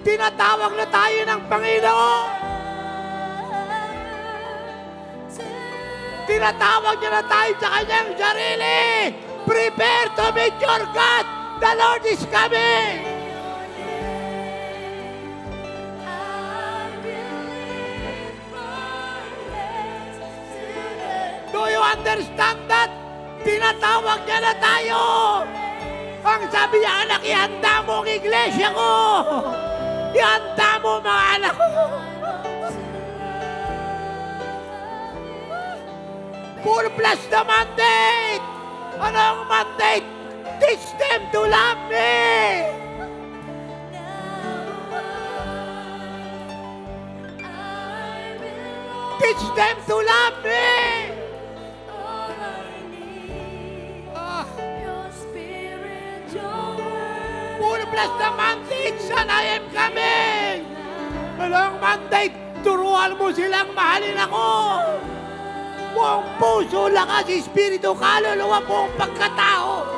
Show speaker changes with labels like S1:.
S1: tinatawag na tayo ng Panginoon. Tinatawag niya na tayo sa kanyang sarili. Prepare to meet your God. The Lord is coming. Do you understand that? Tinatawag niya na tayo. Ang sabi niya, anak, ihanda mo ang iglesia ko. Ihanda mo mga anak ko. Full bless the mandate. Anong mandate? Teach them to love me. Teach them to love me. Full bless the mandate, son, I am coming. Anong mandate? Turuan mo silang mahalin ako. Buong puso, lakas, espiritu, kaluluwa, buong pagkatao.